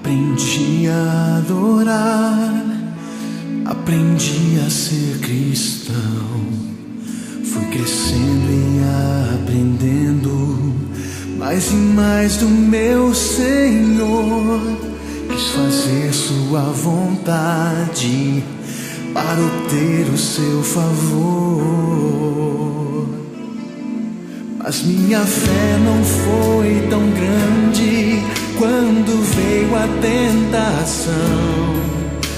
Aprendi a adorar, aprendi a ser cristão. Fui crescendo e aprendendo mais e mais do meu Senhor. Quis fazer sua vontade para obter o seu favor. Mas minha fé não foi tão grande quando veio a tentação,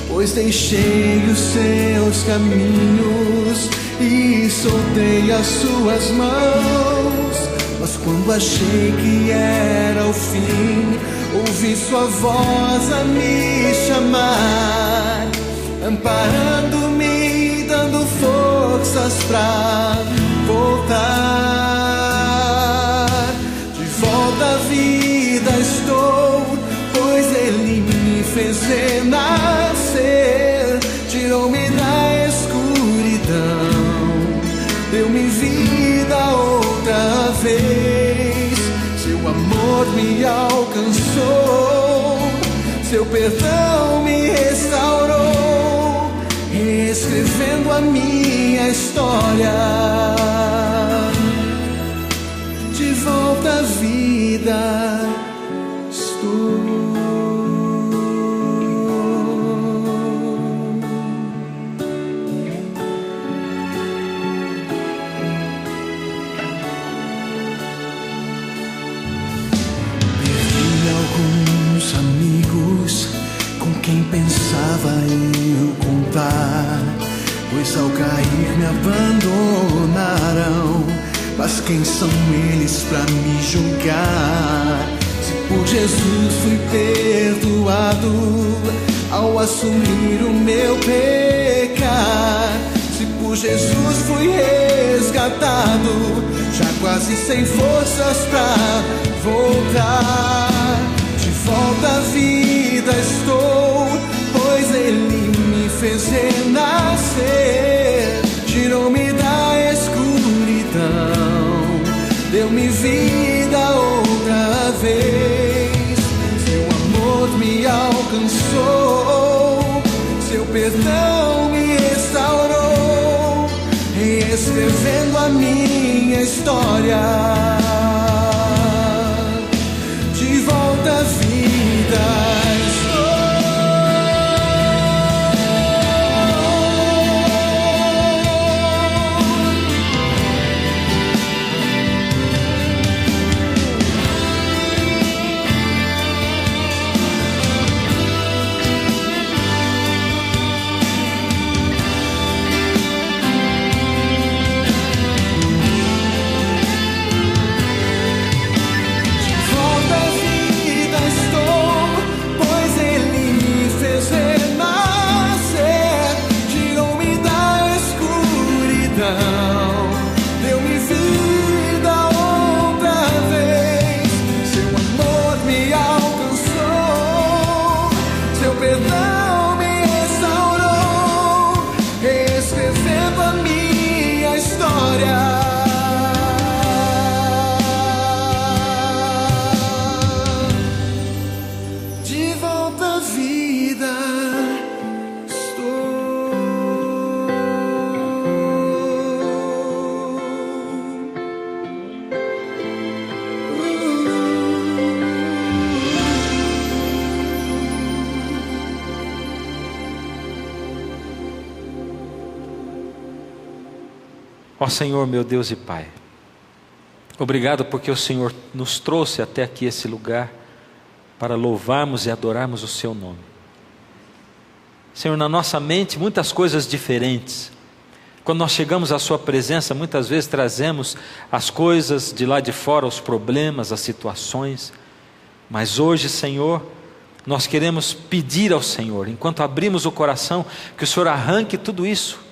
pois deixei os seus caminhos e soltei as suas mãos. Mas quando achei que era o fim, ouvi sua voz a me chamar, amparando-me, dando forças pra voltar. De volta à vida estou, pois Ele me fez renascer, tirou-me da escuridão, deu-me vida outra vez. Seu amor me alcançou, seu perdão me restaurou, reescrevendo a minha história. De volta à vida estou. Quem pensava eu contar, pois ao cair me abandonaram. Mas quem são eles pra me julgar? Se por Jesus fui perdoado ao assumir o meu pecado, se por Jesus fui resgatado, já quase sem forças pra voltar. De volta à vida estou, pois Ele me fez renascer, tirou-me da escuridão, deu-me vida outra vez. Seu amor me alcançou, seu perdão me restaurou, reescrevendo a minha história. De volta à vida estou. Deu-me vida outra vez. Seu amor me alcançou, seu perdão me restaurou, reescrevendo a minha história. De volta à vida estou. Ó Senhor, meu Deus e Pai, obrigado porque o Senhor nos trouxe até aqui esse lugar para louvarmos e adorarmos o Seu nome. Senhor, na nossa mente muitas coisas diferentes. Quando nós chegamos à Sua presença, muitas vezes trazemos as coisas de lá de fora, os problemas, as situações. Mas hoje, Senhor, nós queremos pedir ao Senhor, enquanto abrimos o coração, que o Senhor arranque tudo isso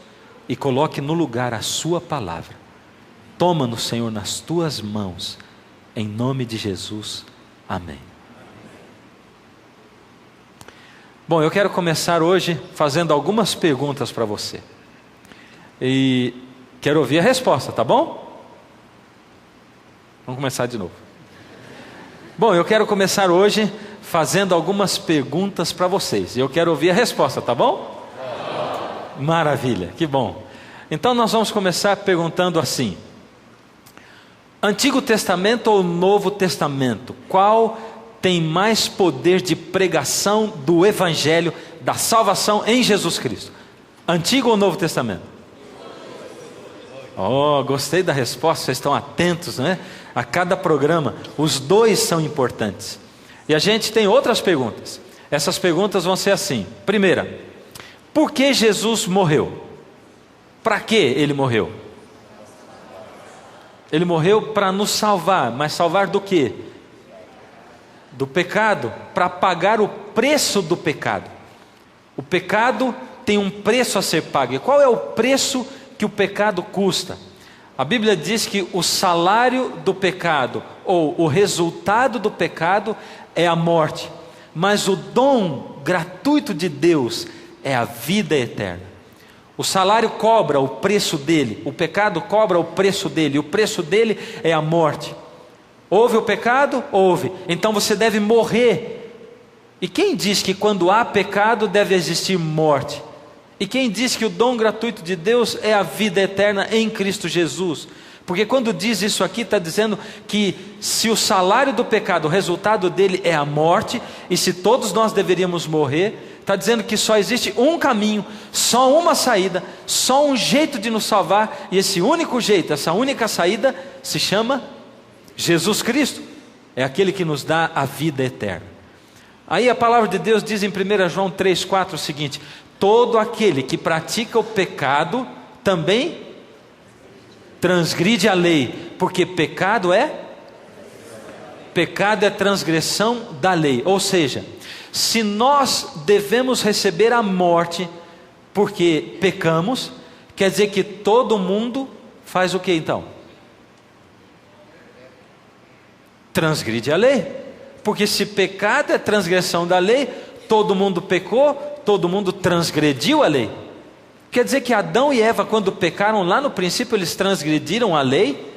e coloque no lugar a Sua palavra. Toma-nos, Senhor, nas Tuas mãos, em nome de Jesus, amém. Bom, eu quero começar hoje fazendo algumas perguntas para você, e quero ouvir a resposta, tá bom? Vamos começar de novo. Bom, eu quero começar hoje fazendo algumas perguntas para vocês. Eu quero ouvir a resposta, tá bom? Maravilha, que bom. Então nós vamos começar perguntando assim: Antigo Testamento ou Novo Testamento? Qual tem mais poder de pregação do Evangelho, da salvação em Jesus Cristo? Antigo ou Novo Testamento? Oh, gostei da resposta, vocês estão atentos, né? A cada programa, os dois são importantes. E a gente tem outras perguntas. Essas perguntas vão ser assim: primeira, por que Jesus morreu? Para que ele morreu? Ele morreu para nos salvar, mas salvar do quê? Do pecado, para pagar o preço do pecado. O pecado tem um preço a ser pago. E qual é o preço que o pecado custa? A Bíblia diz que o salário do pecado, ou o resultado do pecado, é a morte. Mas o dom gratuito de Deus é a vida eterna. O salário cobra o preço dele, o pecado cobra o preço dele, o preço dele é a morte. Houve o pecado? Houve. Então você deve morrer. E quem diz que quando há pecado deve existir morte? E quem diz que o dom gratuito de Deus é a vida eterna em Cristo Jesus? Porque quando diz isso aqui, está dizendo que se o salário do pecado, o resultado dele é a morte, e se todos nós deveríamos morrer, está dizendo que só existe um caminho, só uma saída, só um jeito de nos salvar, e esse único jeito, essa única saída, se chama Jesus Cristo. É aquele que nos dá a vida eterna. Aí a palavra de Deus diz em 1 João 3,4 o seguinte: todo aquele que pratica o pecado também transgride a lei, porque pecado é transgressão da lei. Ou seja, se nós devemos receber a morte porque pecamos, quer dizer que todo mundo faz o que então? Transgride a lei. Porque se pecado é transgressão da lei, todo mundo pecou, todo mundo transgrediu a lei. Quer dizer que Adão e Eva, quando pecaram lá no princípio, eles transgrediram a lei?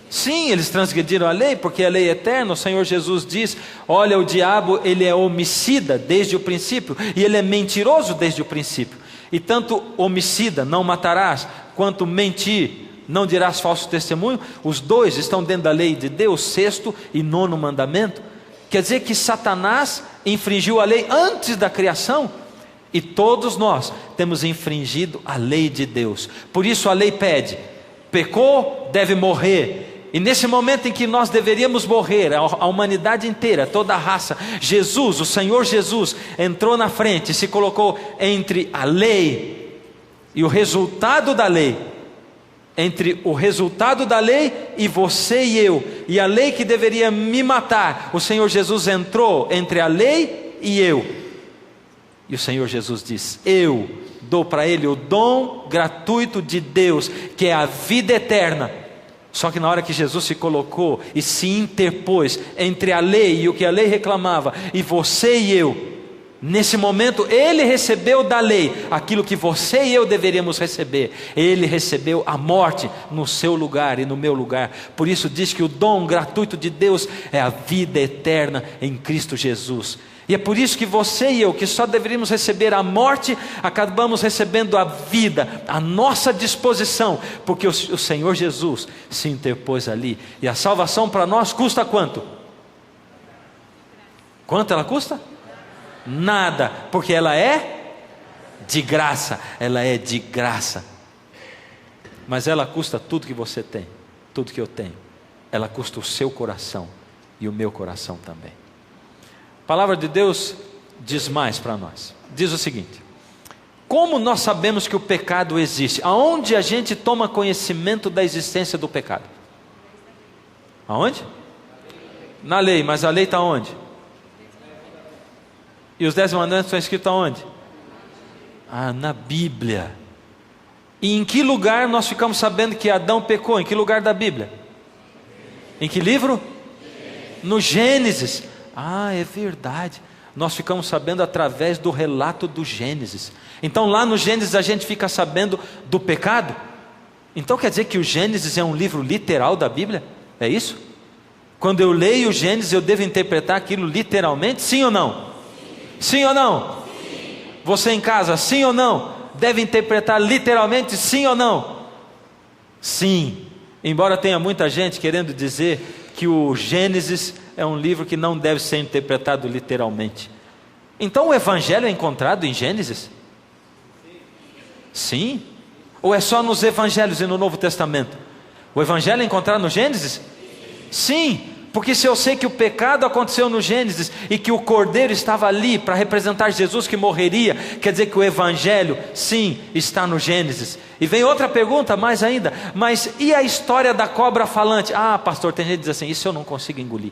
Sim, eles transgrediram a lei, porque a lei é eterna. O Senhor Jesus diz: olha, o diabo, ele é homicida desde o princípio, e ele é mentiroso desde o princípio. E tanto homicida, não matarás, quanto mentir, não dirás falso testemunho, os dois estão dentro da lei de Deus, 6º e 9º mandamento. Quer dizer que Satanás infringiu a lei antes da criação, e todos nós temos infringido a lei de Deus. Por isso a lei pede: pecou, deve morrer. E nesse momento em que nós deveríamos morrer, a humanidade inteira, toda a raça, Jesus, o Senhor Jesus, entrou na frente, se colocou entre a lei e o resultado da lei, entre o resultado da lei e você e eu, e a lei que deveria me matar. O Senhor Jesus entrou entre a lei e eu, e o Senhor Jesus diz: eu dou para ele o dom gratuito de Deus, que é a vida eterna. Só que na hora que Jesus se colocou e se interpôs entre a lei e o que a lei reclamava, e você e eu, nesse momento ele recebeu da lei aquilo que você e eu deveríamos receber. Ele recebeu a morte no seu lugar e no meu lugar. Por isso diz que o dom gratuito de Deus é a vida eterna em Cristo Jesus. E é por isso que você e eu, que só deveríamos receber a morte, acabamos recebendo a vida à nossa disposição, porque o Senhor Jesus se interpôs ali. E a salvação para nós custa quanto? Quanto ela custa? Nada, porque ela é de graça. Ela é de graça. Mas ela custa tudo que você tem, tudo que eu tenho. Ela custa o seu coração e o meu coração também. A palavra de Deus diz mais para nós. Diz o seguinte: como nós sabemos que o pecado existe? Aonde a gente toma conhecimento da existência do pecado? Aonde? Na lei. Mas a lei está onde? E os 10 mandamentos estão escritos aonde? Na Bíblia. E em que lugar nós ficamos sabendo que Adão pecou? Em que lugar da Bíblia? Em que livro? No Gênesis. É verdade. Nós ficamos sabendo através do relato do Gênesis. Então lá no Gênesis a gente fica sabendo do pecado. Então quer dizer que o Gênesis é um livro literal da Bíblia? É isso? Quando eu leio Gênesis, eu devo interpretar aquilo literalmente, sim ou não? Sim ou não? Sim. Você em casa, sim ou não? Deve interpretar literalmente, sim ou não? Sim. Embora tenha muita gente querendo dizer que o Gênesis é um livro que não deve ser interpretado literalmente. Então o Evangelho é encontrado em Gênesis? Sim. Ou é só nos Evangelhos e no Novo Testamento? O Evangelho é encontrado no Gênesis? Sim. Porque se eu sei que o pecado aconteceu no Gênesis e que o Cordeiro estava ali para representar Jesus que morreria, quer dizer que o Evangelho, sim, está no Gênesis. E vem outra pergunta mais ainda, mas e a história da cobra falante? Ah, pastor, tem gente que diz assim, isso eu não consigo engolir.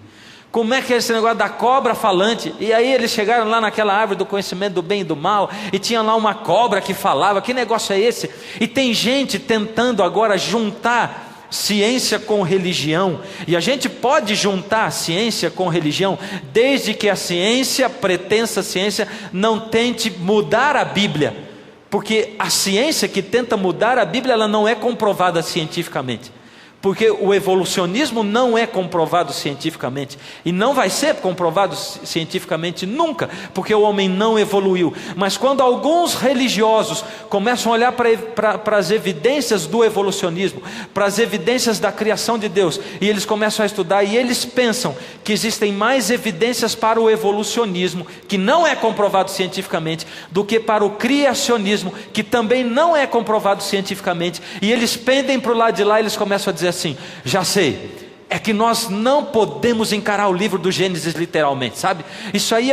Como é que é esse negócio da cobra falante? E aí eles chegaram lá naquela árvore do conhecimento do bem e do mal, e tinha lá uma cobra que falava, que negócio é esse? E tem gente tentando agora juntar ciência com religião, e a gente pode juntar ciência com religião, desde que a ciência, a pretensa ciência, não tente mudar a Bíblia, porque a ciência que tenta mudar a Bíblia, ela não é comprovada cientificamente, porque o evolucionismo não é comprovado cientificamente, e não vai ser comprovado cientificamente nunca, porque o homem não evoluiu. Mas quando alguns religiosos começam a olhar para as evidências do evolucionismo, para as evidências da criação de Deus, e eles começam a estudar, e eles pensam que existem mais evidências para o evolucionismo, que não é comprovado cientificamente, do que para o criacionismo, que também não é comprovado cientificamente, e eles pendem para o lado de lá, e eles começam a dizer assim, já sei, é que nós não podemos encarar o livro do Gênesis literalmente, sabe? Isso aí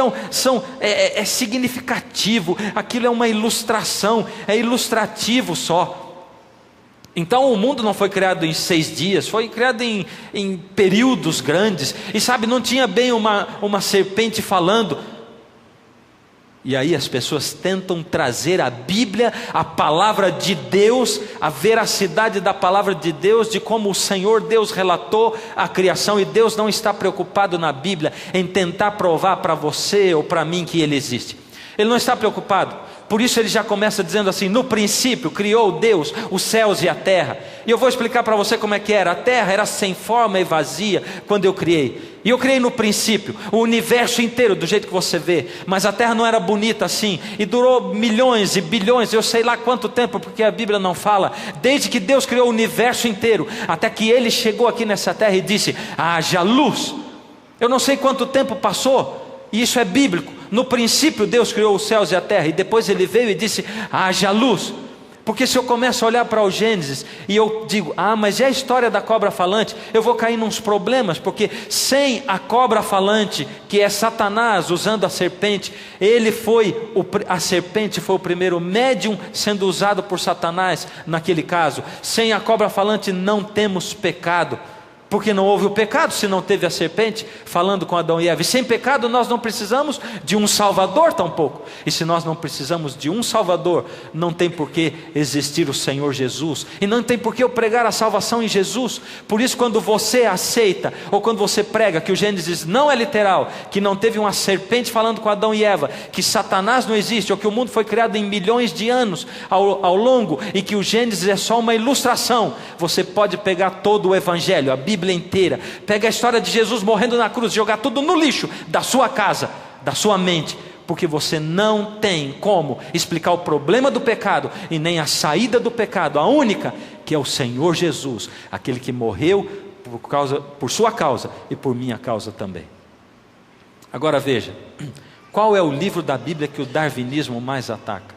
é significativo, aquilo é uma ilustração, é ilustrativo só. Então o mundo não foi criado em 6 dias, foi criado em períodos grandes, e sabe, não tinha bem uma serpente falando. E aí as pessoas tentam trazer a Bíblia, a palavra de Deus, a veracidade da palavra de Deus, de como o Senhor Deus relatou a criação, e Deus não está preocupado na Bíblia em tentar provar para você ou para mim que Ele existe. Ele não está preocupado. Por isso ele já começa dizendo assim, no princípio criou Deus os céus e a terra. E eu vou explicar para você como é que era. A terra era sem forma e vazia quando eu criei. E eu criei no princípio o universo inteiro do jeito que você vê. Mas a terra não era bonita assim. E durou milhões e bilhões, eu sei lá quanto tempo, porque a Bíblia não fala. Desde que Deus criou o universo inteiro, até que Ele chegou aqui nessa terra e disse, haja luz. Eu não sei quanto tempo passou, e isso é bíblico. No princípio Deus criou os céus e a terra, e depois Ele veio e disse, haja luz. Porque se eu começo a olhar para o Gênesis, e eu digo, mas é a história da cobra falante, eu vou cair nos problemas, porque sem a cobra falante, que é Satanás usando a serpente, a serpente foi o primeiro médium sendo usado por Satanás naquele caso. Sem a cobra falante não temos pecado, porque não houve o pecado se não teve a serpente falando com Adão e Eva. E sem pecado nós não precisamos de um Salvador tampouco. E se nós não precisamos de um Salvador, não tem por que existir o Senhor Jesus. E não tem por que eu pregar a salvação em Jesus. Por isso quando você aceita, ou quando você prega que o Gênesis não é literal, que não teve uma serpente falando com Adão e Eva, que Satanás não existe, ou que o mundo foi criado em milhões de anos ao longo, e que o Gênesis é só uma ilustração, você pode pegar todo o Evangelho, a Bíblia inteira, pega a história de Jesus morrendo na cruz, jogar tudo no lixo da sua casa, da sua mente, porque você não tem como explicar o problema do pecado e nem a saída do pecado, a única, que é o Senhor Jesus, aquele que morreu por sua causa e por minha causa também. Agora veja, qual é o livro da Bíblia que o darwinismo mais ataca?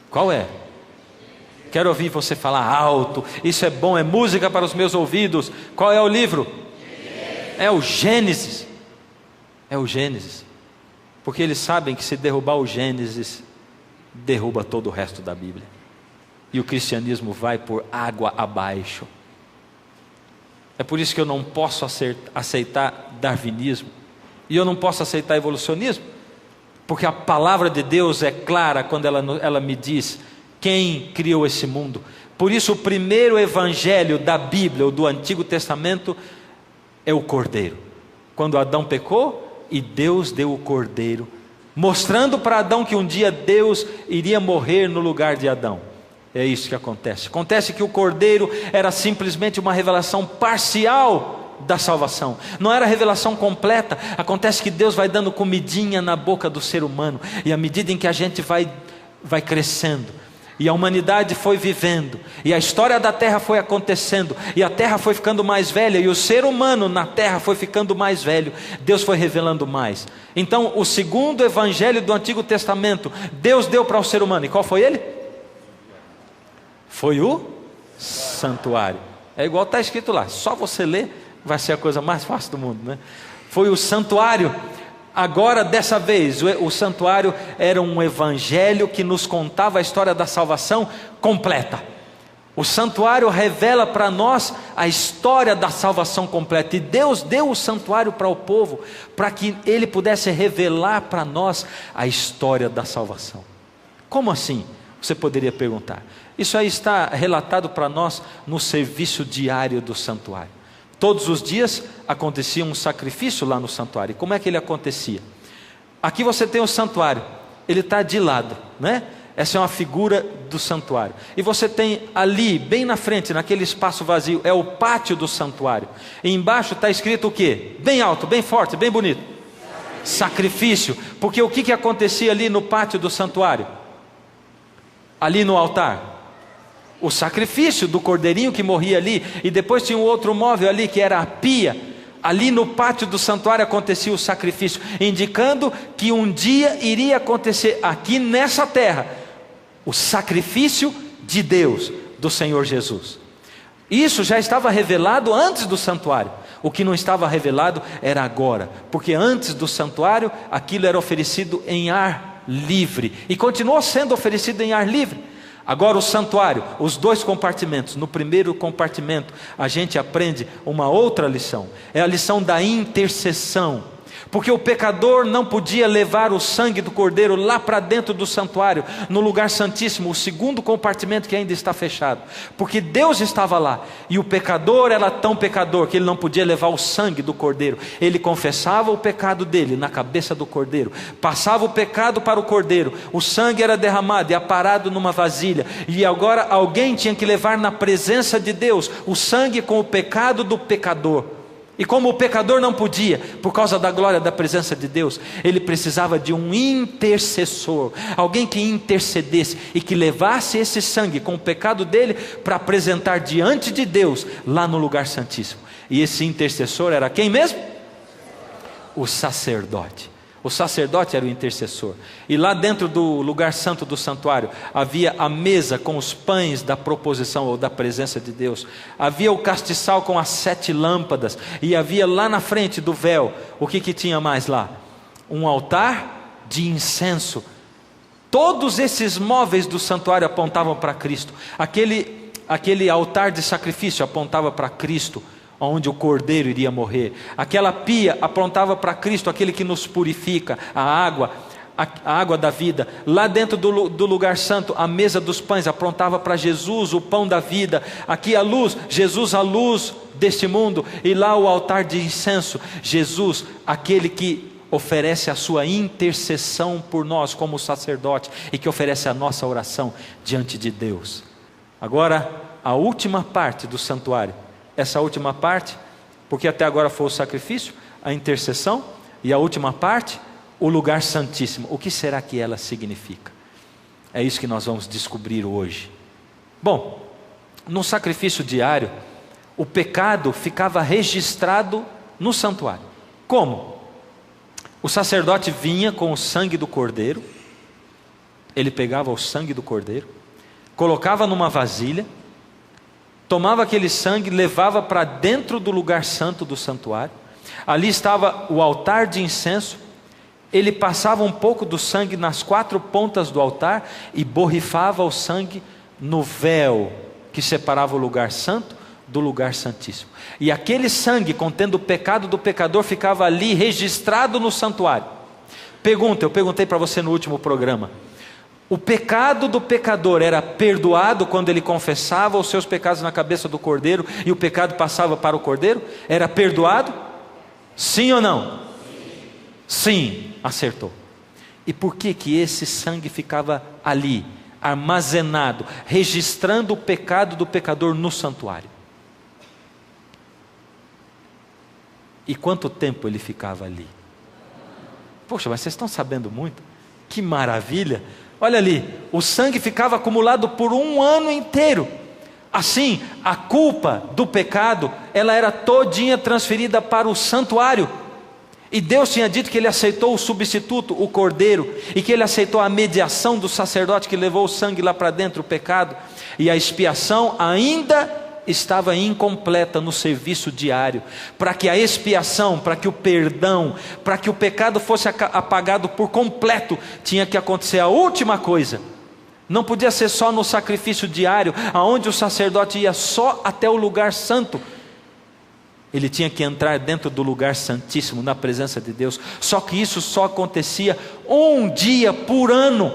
Qual é? Quero ouvir você falar alto, isso é bom, é música para os meus ouvidos. Qual é o livro? É o Gênesis. É o Gênesis. Porque eles sabem que se derrubar o Gênesis, derruba todo o resto da Bíblia. E o cristianismo vai por água abaixo. É por isso que eu não posso aceitar darwinismo. E eu não posso aceitar evolucionismo. Porque a palavra de Deus é clara quando ela me diz quem criou esse mundo. Por isso o primeiro evangelho da Bíblia, ou do Antigo Testamento, é o Cordeiro. Quando Adão pecou, e Deus deu o Cordeiro, mostrando para Adão que um dia Deus iria morrer no lugar de Adão. é isso que acontece. Acontece que o Cordeiro era simplesmente uma revelação parcial da salvação, não era a revelação completa. Acontece que Deus vai dando comidinha na boca do ser humano, e à medida em que a gente vai crescendo, e a humanidade foi vivendo, e a história da terra foi acontecendo, e a terra foi ficando mais velha, e o ser humano na terra foi ficando mais velho, Deus foi revelando mais. Então o segundo evangelho do Antigo Testamento, Deus deu para o ser humano, e qual foi ele? Foi o santuário. É igual está escrito lá, só você ler, vai ser a coisa mais fácil do mundo, né? Foi o santuário. Agora, dessa vez, o santuário era um evangelho que nos contava a história da salvação completa. O santuário revela para nós a história da salvação completa. E Deus deu o santuário para o povo, para que Ele pudesse revelar para nós a história da salvação. Como assim? Você poderia perguntar. Isso aí está relatado para nós no serviço diário do santuário. Todos os dias acontecia um sacrifício lá no santuário. E como é que ele acontecia? Aqui você tem o santuário, ele está de lado, né? Essa é uma figura do santuário. E você tem ali, bem na frente, naquele espaço vazio, é o pátio do santuário. E embaixo está escrito o quê? Bem alto, bem forte, bem bonito. Sacrifício. Porque o que acontecia ali no pátio do santuário? Ali no altar? O sacrifício do cordeirinho que morria ali, e depois tinha um outro móvel ali que era a pia. Ali no pátio do santuário acontecia o sacrifício, indicando que um dia iria acontecer aqui nessa terra o sacrifício de Deus, do Senhor Jesus. Isso já estava revelado antes do santuário. O que não estava revelado era agora, porque antes do santuário aquilo era oferecido em ar livre, e continuou sendo oferecido em ar livre. Agora o santuário, os dois compartimentos. No primeiro compartimento a gente aprende uma outra lição, é a lição da intercessão. Porque o pecador não podia levar o sangue do cordeiro lá para dentro do santuário, no lugar santíssimo, o segundo compartimento que ainda está fechado, porque Deus estava lá, e o pecador era tão pecador que ele não podia levar o sangue do cordeiro. Ele confessava o pecado dele na cabeça do cordeiro, passava o pecado para o cordeiro, o sangue era derramado e aparado numa vasilha, e agora alguém tinha que levar na presença de Deus o sangue com o pecado do pecador. E como o pecador não podia, por causa da glória da presença de Deus, ele precisava de um intercessor, alguém que intercedesse e que levasse esse sangue com o pecado dele para apresentar diante de Deus, lá no lugar santíssimo. E esse intercessor era quem mesmo? O sacerdote. O sacerdote era o intercessor. E lá dentro do lugar santo do santuário havia a mesa com os pães da proposição ou da presença de Deus. Havia o castiçal com as 7 lâmpadas. E havia lá na frente do véu, o que tinha mais lá? Um altar de incenso. Todos esses móveis do santuário apontavam para Cristo. Aquele altar de sacrifício apontava para Cristo, onde o cordeiro iria morrer. Aquela pia apontava para Cristo, aquele que nos purifica, a água da vida. Lá dentro do lugar santo, a mesa dos pães apontava para Jesus, o pão da vida. Aqui a luz, Jesus a luz deste mundo. E lá o altar de incenso, Jesus, aquele que oferece a sua intercessão por nós como sacerdote, e que oferece a nossa oração diante de Deus. Agora, a última parte do santuário, essa última parte, porque até agora foi o sacrifício, a intercessão, e a última parte, o lugar santíssimo. O que será que ela significa? É isso que nós vamos descobrir hoje. Bom, no sacrifício diário, o pecado ficava registrado no santuário. Como? O sacerdote vinha com o sangue do cordeiro, ele pegava o sangue do cordeiro, colocava numa vasilha, tomava aquele sangue, levava para dentro do lugar santo do santuário. Ali estava o altar de incenso. Ele passava um pouco do sangue nas 4 pontas do altar e borrifava o sangue no véu que separava o lugar santo do lugar santíssimo. E aquele sangue contendo o pecado do pecador ficava ali registrado no santuário. Eu perguntei para você no último programa: o pecado do pecador era perdoado quando ele confessava os seus pecados na cabeça do cordeiro e o pecado passava para o cordeiro? Era perdoado? Sim ou não? Sim, acertou. E por que esse sangue ficava ali, armazenado, registrando o pecado do pecador no santuário. E quanto tempo ele ficava ali? Poxa, mas vocês estão sabendo muito? Que maravilha! Olha ali, o sangue ficava acumulado por 1 ano inteiro. Assim, a culpa do pecado, ela era todinha transferida para o santuário. E Deus tinha dito que Ele aceitou o substituto, o cordeiro, e que Ele aceitou a mediação do sacerdote que levou o sangue lá para dentro, o pecado. E a expiação ainda estava incompleta no serviço diário. Para que a expiação, para que o perdão, para que o pecado fosse apagado por completo, tinha que acontecer a última coisa. Não podia ser só no sacrifício diário, aonde o sacerdote ia só até o lugar santo. Ele tinha que entrar dentro do lugar santíssimo, na presença de Deus. Só que isso só acontecia 1 dia por ano.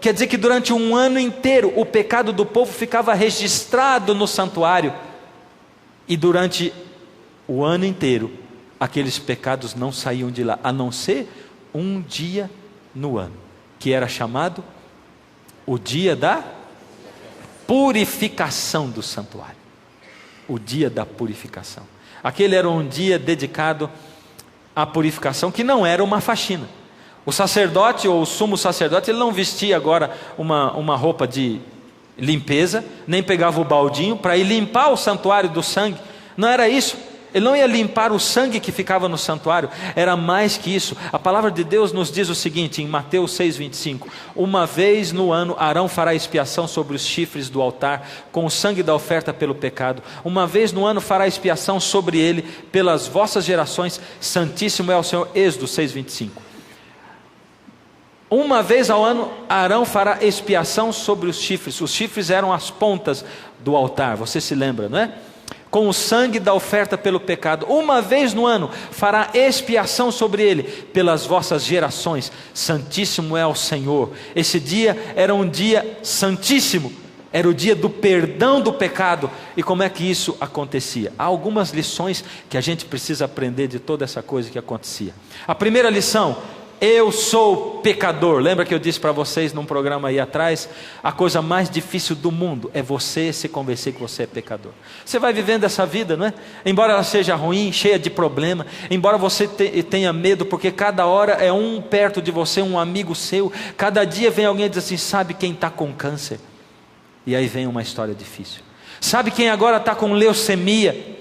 Quer dizer que durante 1 ano inteiro o pecado do povo ficava registrado no santuário. E durante o ano inteiro aqueles pecados não saíam de lá, a não ser 1 dia no ano, que era chamado o dia da purificação do santuário. O dia da purificação. Aquele era um dia dedicado à purificação, que não era uma faxina. O sacerdote ou o sumo sacerdote, ele não vestia agora uma roupa de limpeza, nem pegava o baldinho para ir limpar o santuário do sangue. Não era isso. Ele não ia limpar o sangue que ficava no santuário, era mais que isso. A palavra de Deus nos diz o seguinte, em Mateus 6,25: 1 vez no ano Arão fará expiação sobre os chifres do altar, com o sangue da oferta pelo pecado. 1 vez no ano fará expiação sobre ele, pelas vossas gerações, santíssimo é o Senhor. Êxodo 6,25. 1 vez ao ano Arão fará expiação sobre os chifres. Os chifres eram as pontas do altar, você se lembra, não é? Com o sangue da oferta pelo pecado. 1 vez no ano fará expiação sobre ele, pelas vossas gerações. Santíssimo é o Senhor. Esse dia era um dia santíssimo, era o dia do perdão do pecado. E como é que isso acontecia? Há algumas lições que a gente precisa aprender de toda essa coisa que acontecia. A primeira lição: eu sou pecador. Lembra que eu disse para vocês num programa aí atrás, a coisa mais difícil do mundo é você se convencer que você é pecador. Você vai vivendo essa vida, não é? Embora ela seja ruim, cheia de problema, embora você tenha medo, porque cada hora é um perto de você, um amigo seu, cada dia vem alguém e diz assim: sabe quem está com câncer? E aí vem uma história difícil. Sabe quem agora está com leucemia?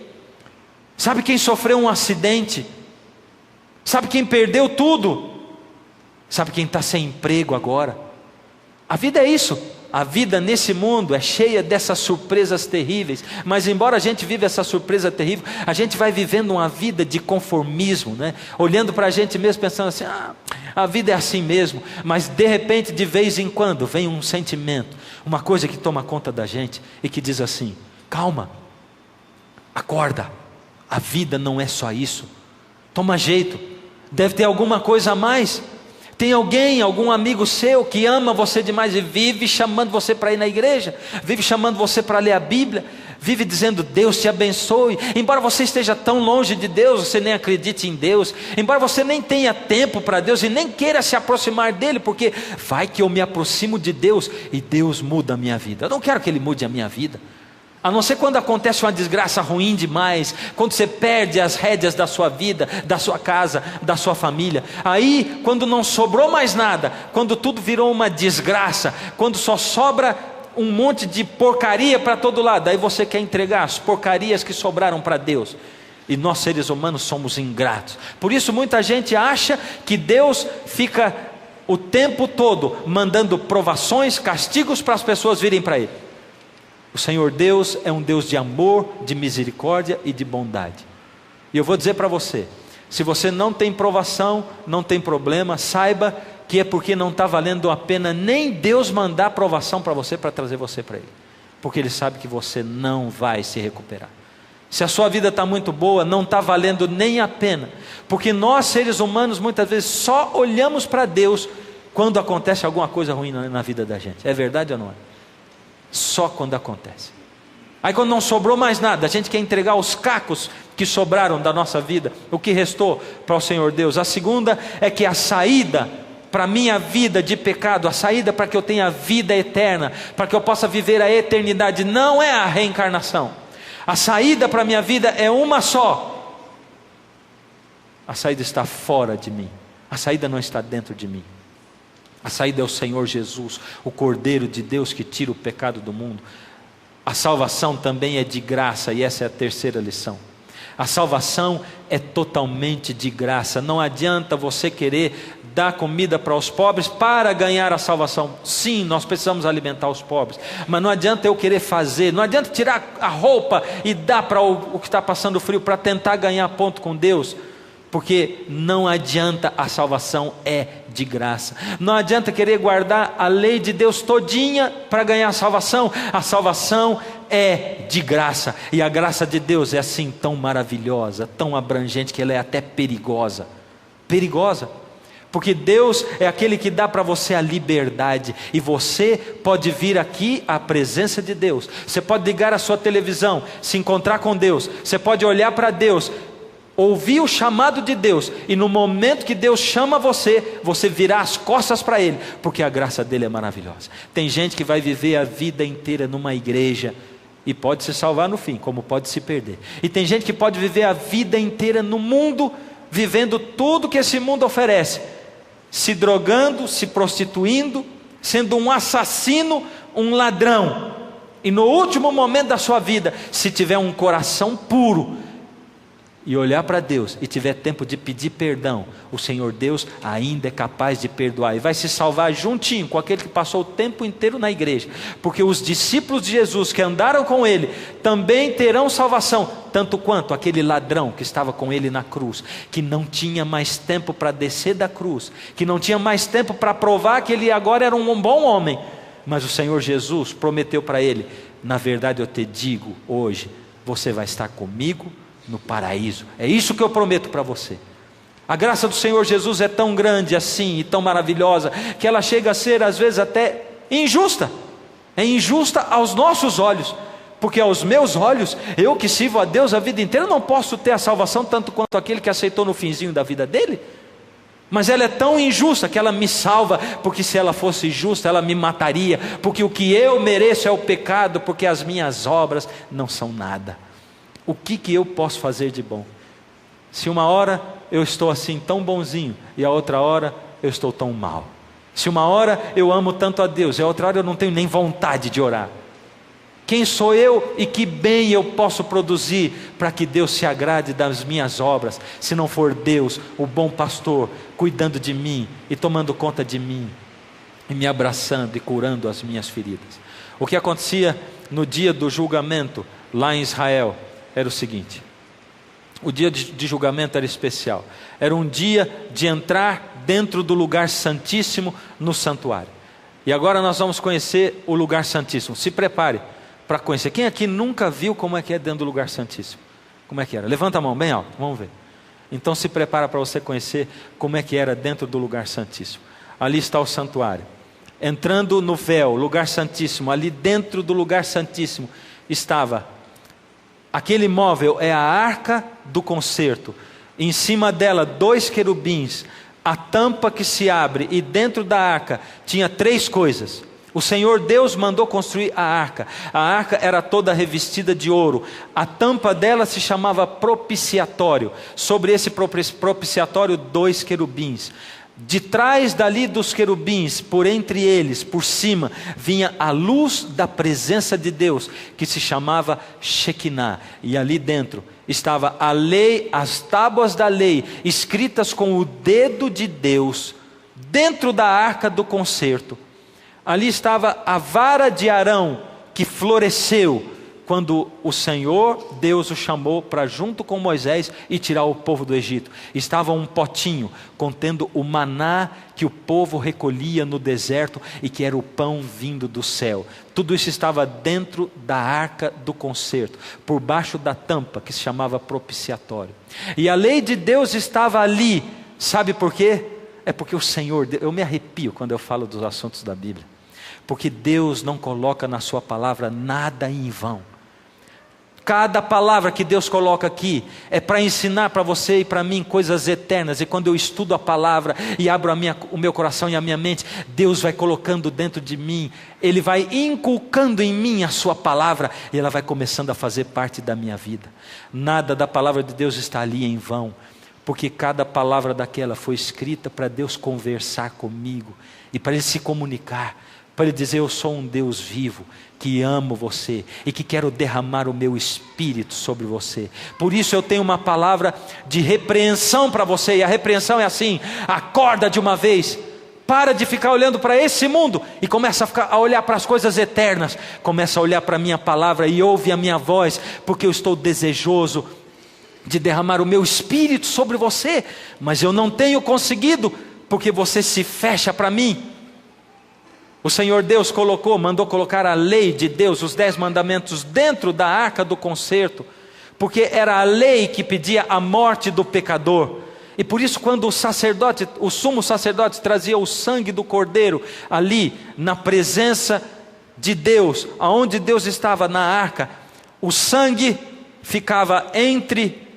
Sabe quem sofreu um acidente? Sabe quem perdeu tudo? Sabe quem está sem emprego agora? A vida é isso. A vida nesse mundo é cheia dessas surpresas terríveis. Mas embora a gente viva essa surpresa terrível, a gente vai vivendo uma vida de conformismo, né? Olhando para a gente mesmo pensando assim: a vida é assim mesmo. Mas de repente, de vez em quando, vem um sentimento, uma coisa que toma conta da gente e que diz assim: calma, acorda, a vida não é só isso. Toma jeito, deve ter alguma coisa a mais. Tem alguém, algum amigo seu que ama você demais e vive chamando você para ir na igreja, vive chamando você para ler a Bíblia, vive dizendo: Deus te abençoe. Embora você esteja tão longe de Deus, você nem acredite em Deus, embora você nem tenha tempo para Deus e nem queira se aproximar dele, porque vai que eu me aproximo de Deus e Deus muda a minha vida. Eu não quero que Ele mude a minha vida, a não ser quando acontece uma desgraça ruim demais, quando você perde as rédeas da sua vida, da sua casa, da sua família. Aí, quando não sobrou mais nada, quando tudo virou uma desgraça, quando só sobra um monte de porcaria para todo lado, aí você quer entregar as porcarias que sobraram para Deus. E nós, seres humanos, somos ingratos. Por isso muita gente acha que Deus fica o tempo todo mandando provações, castigos para as pessoas virem para Ele. O Senhor Deus é um Deus de amor, de misericórdia e de bondade. E eu vou dizer para você: se você não tem provação, não tem problema, saiba que é porque não está valendo a pena nem Deus mandar provação para você, para trazer você para Ele, porque Ele sabe que você não vai se recuperar. Se a sua vida está muito boa, não está valendo nem a pena, porque nós, seres humanos, muitas vezes só olhamos para Deus quando acontece alguma coisa ruim na vida da gente. É verdade ou não é? Só quando acontece. Aí quando não sobrou mais nada, a gente quer entregar os cacos que sobraram da nossa vida, o que restou para o Senhor Deus. A segunda é que a saída para a minha vida de pecado, a saída para que eu tenha vida eterna, para que eu possa viver a eternidade, não é a reencarnação. A saída para a minha vida é uma só. A saída está fora de mim. A saída não está dentro de mim. A saída é o Senhor Jesus, o Cordeiro de Deus que tira o pecado do mundo. A salvação também é de graça, e essa é a terceira lição. A salvação é totalmente de graça. Não adianta você querer dar comida para os pobres para ganhar a salvação. Sim, nós precisamos alimentar os pobres, mas não adianta eu querer fazer, não adianta tirar a roupa e dar para o que está passando frio para tentar ganhar ponto com Deus, porque não adianta, a salvação é de graça. Não adianta querer guardar a lei de Deus todinha para ganhar a salvação é de graça, e a graça de Deus é assim tão maravilhosa, tão abrangente, que ela é até perigosa, porque Deus é aquele que dá para você a liberdade, e você pode vir aqui à presença de Deus, você pode ligar a sua televisão, se encontrar com Deus, você pode olhar para Deus, ouvir o chamado de Deus, e no momento que Deus chama você, você virar as costas para Ele, porque a graça dele é maravilhosa. Tem gente que vai viver a vida inteira numa igreja, e pode se salvar no fim, como pode se perder. E tem gente que pode viver a vida inteira no mundo, vivendo tudo que esse mundo oferece, se drogando, se prostituindo, sendo um assassino, um ladrão, e no último momento da sua vida, se tiver um coração puro, e olhar para Deus, e tiver tempo de pedir perdão, o Senhor Deus ainda é capaz de perdoar, e vai se salvar juntinho com aquele que passou o tempo inteiro na igreja, porque os discípulos de Jesus que andaram com Ele, também terão salvação, tanto quanto aquele ladrão que estava com Ele na cruz, que não tinha mais tempo para descer da cruz, que não tinha mais tempo para provar que ele agora era um bom homem, mas o Senhor Jesus prometeu para ele: na verdade eu te digo hoje, você vai estar comigo no paraíso. É isso que eu prometo para você. A graça do Senhor Jesus é tão grande assim e tão maravilhosa, que ela chega a ser às vezes até injusta. É injusta aos nossos olhos, porque aos meus olhos, eu que sirvo a Deus a vida inteira, não posso ter a salvação tanto quanto aquele que aceitou no finzinho da vida dele. Mas ela é tão injusta que ela me salva, porque se ela fosse justa ela me mataria, porque o que eu mereço é o pecado, porque as minhas obras não são nada. O que eu posso fazer de bom? Se uma hora eu estou assim tão bonzinho, e a outra hora eu estou tão mal. Se uma hora eu amo tanto a Deus, e a outra hora eu não tenho nem vontade de orar. Quem sou eu e que bem eu posso produzir para que Deus se agrade das minhas obras, se não for Deus, o bom pastor, cuidando de mim e tomando conta de mim, e me abraçando e curando as minhas feridas? O que acontecia no dia do julgamento lá em Israel era o seguinte: o dia de julgamento era especial, era um dia de entrar dentro do lugar santíssimo no santuário. E agora nós vamos conhecer o lugar santíssimo. Se prepare para conhecer. Quem aqui nunca viu como é que é dentro do lugar santíssimo? Como é que era? Levanta a mão bem alto, vamos ver. Então se prepara para você conhecer como é que era dentro do lugar santíssimo. Ali está o santuário. Entrando no véu, lugar santíssimo, ali dentro do lugar santíssimo estava aquele móvel, é a arca do concerto. Em cima dela 2 querubins, a tampa que se abre, e dentro da arca tinha 3 coisas. O Senhor Deus mandou construir a arca. A arca era toda revestida de ouro. A tampa dela se chamava propiciatório. Sobre esse propiciatório 2 querubins. De trás dali dos querubins, por entre eles, por cima, vinha a luz da presença de Deus, que se chamava Shekinah. E ali dentro estava a lei, as tábuas da lei, escritas com o dedo de Deus, dentro da arca do concerto. Ali estava a vara de Arão, que floresceu quando o Senhor Deus o chamou para junto com Moisés e tirar o povo do Egito. Estava um potinho contendo o maná que o povo recolhia no deserto e que era o pão vindo do céu. Tudo isso estava dentro da arca do concerto, por baixo da tampa que se chamava propiciatório. E a lei de Deus estava ali. Sabe por quê? É porque o Senhor, eu me arrepio quando eu falo dos assuntos da Bíblia, porque Deus não coloca na sua palavra nada em vão. Cada palavra que Deus coloca aqui é para ensinar para você e para mim coisas eternas. E quando eu estudo a palavra e abro o meu coração e a minha mente, Deus vai colocando dentro de mim, Ele vai inculcando em mim a sua palavra, e ela vai começando a fazer parte da minha vida. Nada da palavra de Deus está ali em vão, porque cada palavra daquela foi escrita para Deus conversar comigo, e para Ele se comunicar, para Ele dizer: eu sou um Deus vivo, que amo você e que quero derramar o meu espírito sobre você. Por isso eu tenho uma palavra de repreensão para você, e a repreensão é assim: acorda de uma vez, para de ficar olhando para esse mundo e começa a olhar para as coisas eternas, começa a olhar para a minha palavra e ouve a minha voz, porque eu estou desejoso de derramar o meu espírito sobre você, mas eu não tenho conseguido, porque você se fecha para mim. O Senhor Deus mandou colocar a lei de Deus, os 10 mandamentos, dentro da arca do concerto, porque era a lei que pedia a morte do pecador. E por isso, quando o sumo sacerdote trazia o sangue do cordeiro ali na presença de Deus, aonde Deus estava na arca, o sangue ficava entre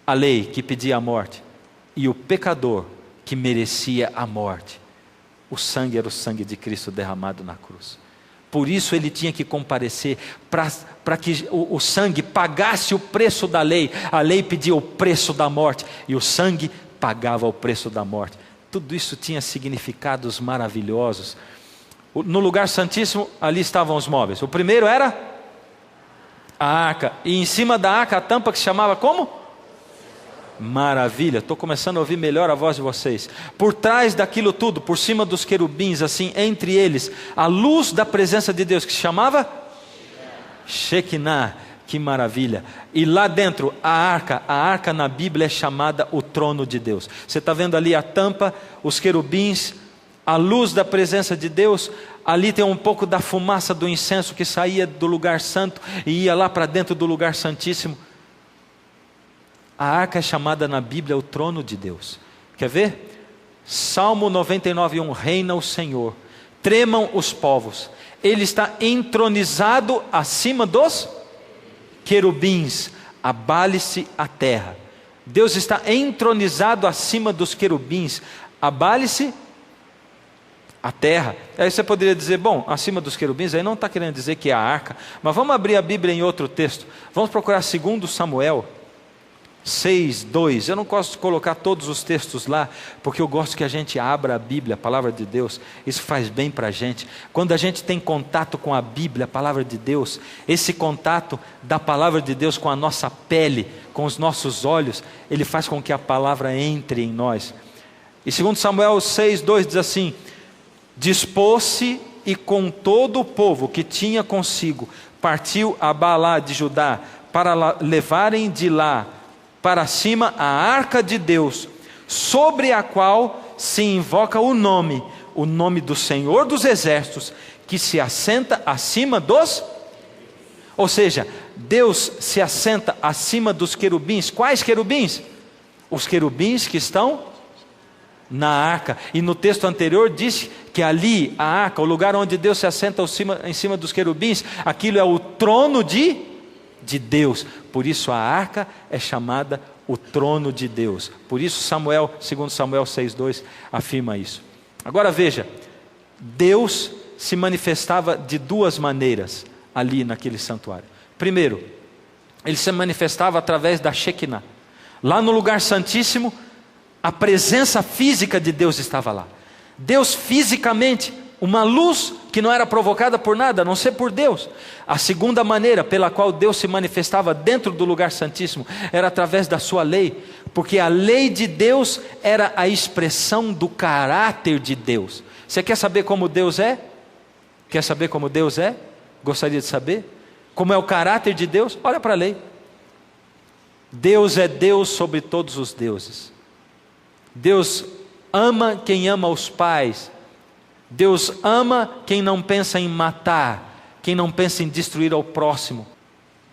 a lei que pedia a morte e o pecador que merecia a morte. O sangue era o sangue de Cristo derramado na cruz. Por isso ele tinha que comparecer, para que o sangue pagasse o preço da lei. A lei pedia o preço da morte, e o sangue pagava o preço da morte. Tudo isso tinha significados maravilhosos. No lugar santíssimo, ali estavam os móveis. O primeiro era a arca, e em cima da arca a tampa que se chamava como? Maravilha, estou começando a ouvir melhor a voz de vocês. Por trás daquilo tudo, por cima dos querubins, assim, entre eles, a luz da presença de Deus, que se chamava Shekinah. Que maravilha. E lá dentro, a arca na Bíblia é chamada o trono de Deus. Você está vendo ali a tampa, os querubins, a luz da presença de Deus. Ali tem um pouco da fumaça do incenso que saía do lugar santo e ia lá para dentro do lugar santíssimo. A arca é chamada na Bíblia o trono de Deus. Quer ver? Salmo 99:1, reina o Senhor, tremam os povos, Ele está entronizado acima dos querubins, abale-se a terra. Deus está entronizado acima dos querubins, abale-se a terra. Aí você poderia dizer, bom, acima dos querubins, aí não está querendo dizer que é a arca, mas vamos abrir a Bíblia em outro texto, vamos procurar 2 Samuel 6:2. Eu não gosto de colocar todos os textos lá, porque eu gosto que a gente abra a Bíblia, a palavra de Deus. Isso faz bem para a gente. Quando a gente tem contato com a Bíblia, a palavra de Deus, esse contato da palavra de Deus com a nossa pele, com os nossos olhos, ele faz com que a palavra entre em nós. E 2 Samuel 6:2 diz assim: dispôs-se e com todo o povo que tinha consigo, partiu a Baalá de Judá, para levarem de lá para cima a arca de Deus, sobre a qual se invoca o nome do Senhor dos Exércitos, que se assenta acima dos... Ou seja, Deus se assenta acima dos querubins. Quais querubins? Os querubins que estão na arca. E no texto anterior diz que ali, a arca, o lugar onde Deus se assenta em cima dos querubins, aquilo é o trono de Deus. Por isso a arca é chamada o trono de Deus. Por isso 2 Samuel 6:2 afirma isso. Agora veja, Deus se manifestava de duas maneiras ali naquele santuário. Primeiro, Ele se manifestava através da Shekinah. Lá no lugar santíssimo, a presença física de Deus estava lá. Deus fisicamente, uma luz que não era provocada por nada, a não ser por Deus. A segunda maneira pela qual Deus se manifestava dentro do lugar santíssimo era através da sua lei, porque a lei de Deus era a expressão do caráter de Deus. Você quer saber como Deus é? Quer saber como Deus é? Gostaria de saber? Como é o caráter de Deus? Olha para a lei. Deus é Deus sobre todos os deuses. Deus ama quem ama os pais. Deus ama quem não pensa em matar, quem não pensa em destruir ao próximo.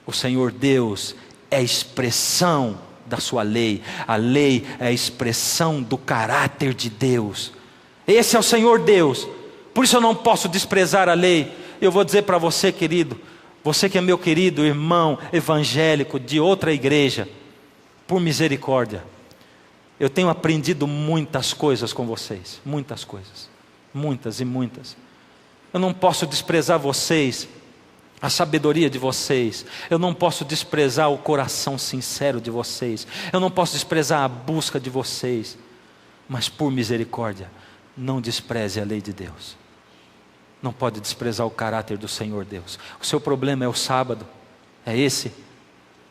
O Senhor Deus é a expressão da sua lei. A lei é a expressão do caráter de Deus. Esse é o Senhor Deus. Por isso eu não posso desprezar a lei. Eu vou dizer para você, querido, Você que é meu querido irmão evangélico de outra igreja, por misericórdia, eu tenho aprendido muitas coisas com vocês, muitas coisas, muitas e muitas. Eu não posso desprezar vocês, a sabedoria de vocês. Eu não posso desprezar o coração sincero de vocês. Eu não posso desprezar a busca de vocês. Mas por misericórdia, não despreze a lei de Deus. Não pode desprezar o caráter do Senhor Deus. O seu problema é o sábado, é esse.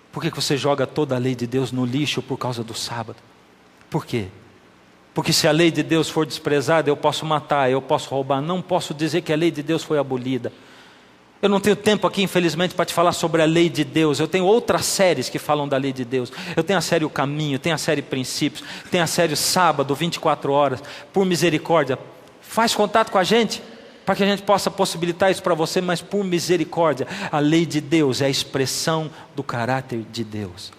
Por que você joga toda a lei de Deus no lixo por causa do sábado? Por quê? Porque se a lei de Deus for desprezada, eu posso matar, eu posso roubar. Não posso dizer que a lei de Deus foi abolida. Eu não tenho tempo aqui, infelizmente, para te falar sobre a lei de Deus. Eu tenho outras séries que falam da lei de Deus. Eu tenho a série O Caminho, tenho a série Princípios, tenho a série Sábado, 24 horas. Por misericórdia, faz contato com a gente, para que a gente possa possibilitar isso para você. Mas por misericórdia, a lei de Deus é a expressão do caráter de Deus.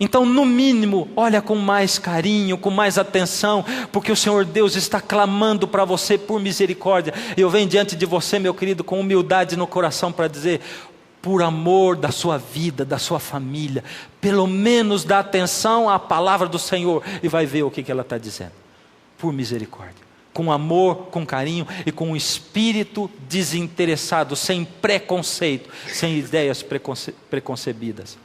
Então, no mínimo, olha com mais carinho, com mais atenção, porque o Senhor Deus está clamando para você por misericórdia. Eu venho diante de você, meu querido, com humildade no coração para dizer, por amor da sua vida, da sua família, pelo menos dá atenção à palavra do Senhor e vai ver o que ela está dizendo. Por misericórdia, com amor, com carinho e com um espírito desinteressado, sem preconceito, sem ideias preconcebidas.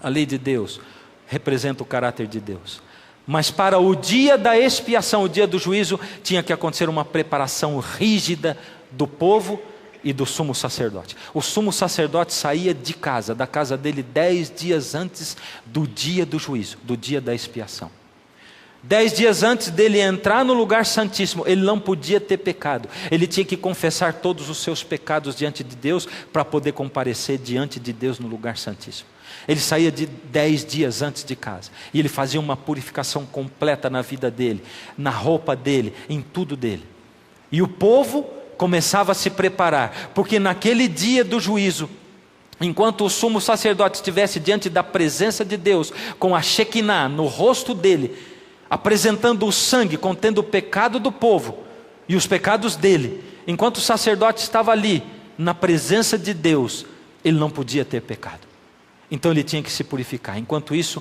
A lei de Deus representa o caráter de Deus. Mas para o dia da expiação, o dia do juízo, tinha que acontecer uma preparação rígida do povo e do sumo sacerdote. O sumo sacerdote saía de casa, da casa dele 10 dias antes do dia do juízo, do dia da expiação. 10 dias antes dele entrar no lugar santíssimo, ele não podia ter pecado. Ele tinha que confessar todos os seus pecados diante de Deus, para poder comparecer diante de Deus no lugar santíssimo. Ele saía de 10 dias antes de casa, e ele fazia uma purificação completa na vida dele, na roupa dele, em tudo dele. E o povo começava a se preparar, porque naquele dia do juízo, enquanto o sumo sacerdote estivesse diante da presença de Deus, com a Shekinah no rosto dele, apresentando o sangue contendo o pecado do povo e os pecados dele, enquanto o sacerdote estava ali na presença de Deus, ele não podia ter pecado. Então ele tinha que se purificar. Enquanto isso,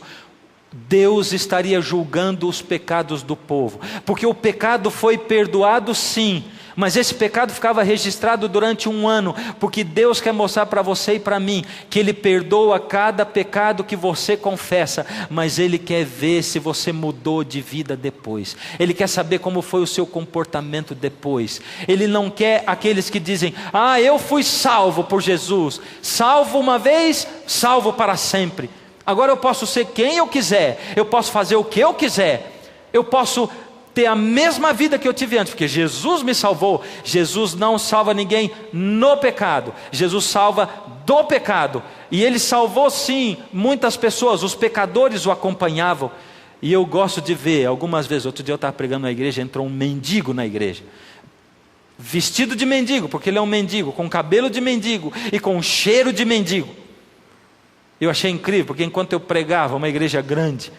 Deus estaria julgando os pecados do povo, porque o pecado foi perdoado sim, mas esse pecado ficava registrado durante 1 ano, porque Deus quer mostrar para você e para mim, que Ele perdoa cada pecado que você confessa, mas Ele quer ver se você mudou de vida depois. Ele quer saber como foi o seu comportamento depois. Ele não quer aqueles que dizem, eu fui salvo por Jesus, salvo uma vez, salvo para sempre. Agora eu posso ser quem eu quiser, eu posso fazer o que eu quiser, eu posso ter a mesma vida que eu tive antes, porque Jesus me salvou. Jesus não salva ninguém no pecado, Jesus salva do pecado. E Ele salvou sim muitas pessoas, os pecadores o acompanhavam. E eu gosto de ver, algumas vezes, outro dia eu estava pregando na igreja, entrou um mendigo na igreja, vestido de mendigo, porque ele é um mendigo, com cabelo de mendigo e com cheiro de mendigo. Eu achei incrível, porque enquanto eu pregava, uma igreja grande,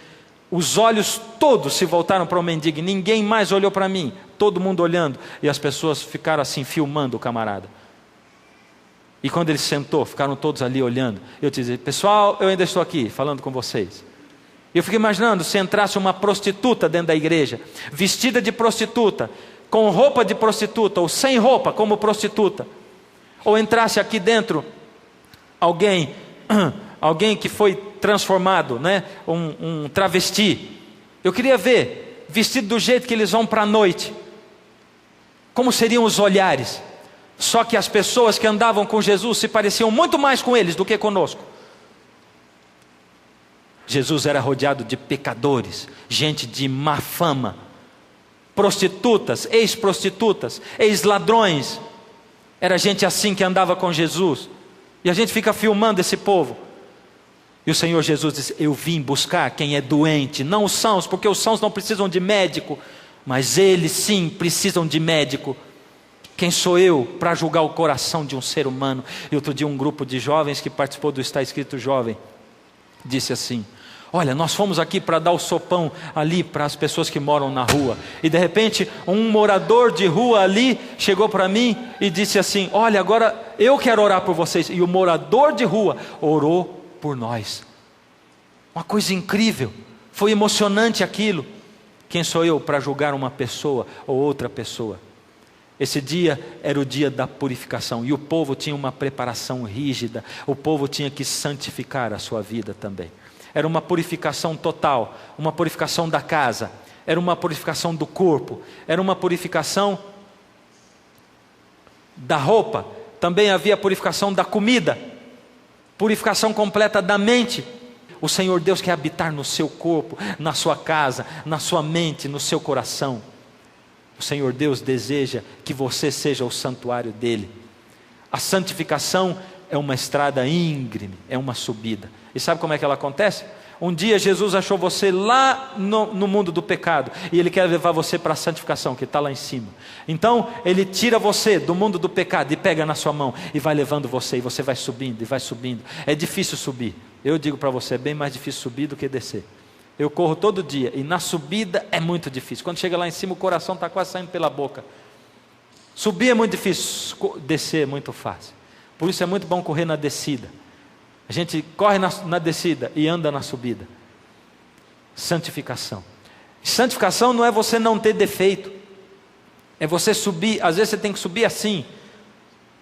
os olhos todos se voltaram para o mendigo, ninguém mais olhou para mim, todo mundo olhando, e as pessoas ficaram assim, filmando o camarada. E quando ele sentou, ficaram todos ali olhando. Eu disse, pessoal, eu ainda estou aqui, falando com vocês. Eu fiquei imaginando, se entrasse uma prostituta dentro da igreja, vestida de prostituta, com roupa de prostituta, ou sem roupa como prostituta, ou entrasse aqui dentro, alguém que foi transformado, né? Um travesti. Eu queria ver, vestido do jeito que eles vão para a noite, como seriam os olhares. Só que as pessoas que andavam com Jesus se pareciam muito mais com eles do que conosco. Jesus era rodeado de pecadores, gente de má fama, prostitutas, ex-prostitutas, ex-ladrões. Era gente assim que andava com Jesus. E a gente fica filmando esse povo. E o Senhor Jesus disse, eu vim buscar quem é doente, não os sãos, porque os sãos não precisam de médico, mas eles sim precisam de médico. Quem sou eu para julgar o coração de um ser humano? E outro dia um grupo de jovens que participou do Está Escrito Jovem, disse assim, Olha, nós fomos aqui para dar o sopão ali para as pessoas que moram na rua. E de repente um morador de rua ali chegou para mim e disse assim: olha, agora eu quero orar por vocês. E o morador de rua orou por nós. Uma coisa incrível, foi emocionante aquilo. Quem sou eu para julgar uma pessoa ou outra pessoa? Esse dia era o dia da purificação, e o povo tinha uma preparação rígida, o povo tinha que santificar a sua vida também. Era uma purificação total, uma purificação da casa, era uma purificação do corpo, era uma purificação da roupa, também havia purificação da comida, purificação completa da mente. O Senhor Deus quer habitar no seu corpo, na sua casa, na sua mente, no seu coração. O Senhor Deus deseja que você seja o santuário dele. A santificação é uma estrada íngreme, é uma subida. E sabe como é que ela acontece? Um dia Jesus achou você lá no mundo do pecado, e Ele quer levar você para a santificação, que está lá em cima. Então Ele tira você do mundo do pecado e pega na sua mão e vai levando você, e você vai subindo e vai subindo. É difícil subir, eu digo para você, é bem mais difícil subir do que descer. Eu corro todo dia, e na subida é muito difícil. Quando chega lá em cima o coração está quase saindo pela boca. Subir é muito difícil, descer é muito fácil. Por isso é muito bom correr na descida. A gente corre na descida e anda na subida. Santificação. Santificação não é você não ter defeito, é você subir. Às vezes você tem que subir assim,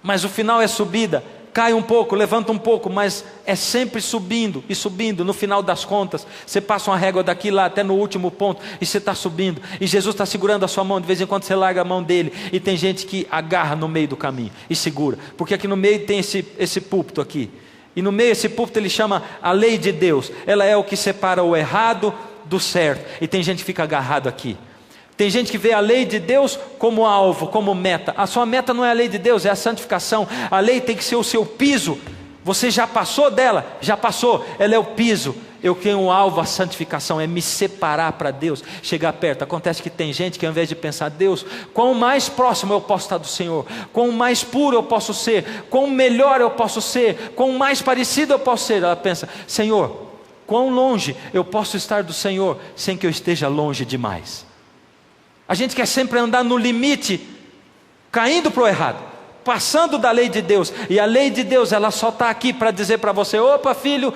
mas o final é subida. Cai um pouco, levanta um pouco, mas é sempre subindo e subindo. No final das contas, você passa uma régua daqui lá até no último ponto, e você está subindo, e Jesus está segurando a sua mão. De vez em quando você larga a mão dele, e tem gente que agarra no meio do caminho e segura, porque aqui no meio tem esse púlpito aqui, e no meio esse púlpito ele chama a lei de Deus. Ela é o que separa o errado do certo, e tem gente que fica agarrado aqui. Tem gente que vê a lei de Deus como alvo, como meta. A sua meta não é a lei de Deus, é a santificação. A lei tem que ser o seu piso. Você já passou dela, já passou, ela é o piso. Eu tenho um alvo, a santificação, é me separar para Deus, chegar perto. Acontece que tem gente que ao invés de pensar: Deus, quão mais próximo eu posso estar do Senhor, quão mais puro eu posso ser, quão melhor eu posso ser, quão mais parecido eu posso ser, ela pensa: Senhor, quão longe eu posso estar do Senhor sem que eu esteja longe demais. A gente quer sempre andar no limite, caindo para o errado, passando da lei de Deus. E a lei de Deus, ela só está aqui para dizer para você: opa filho,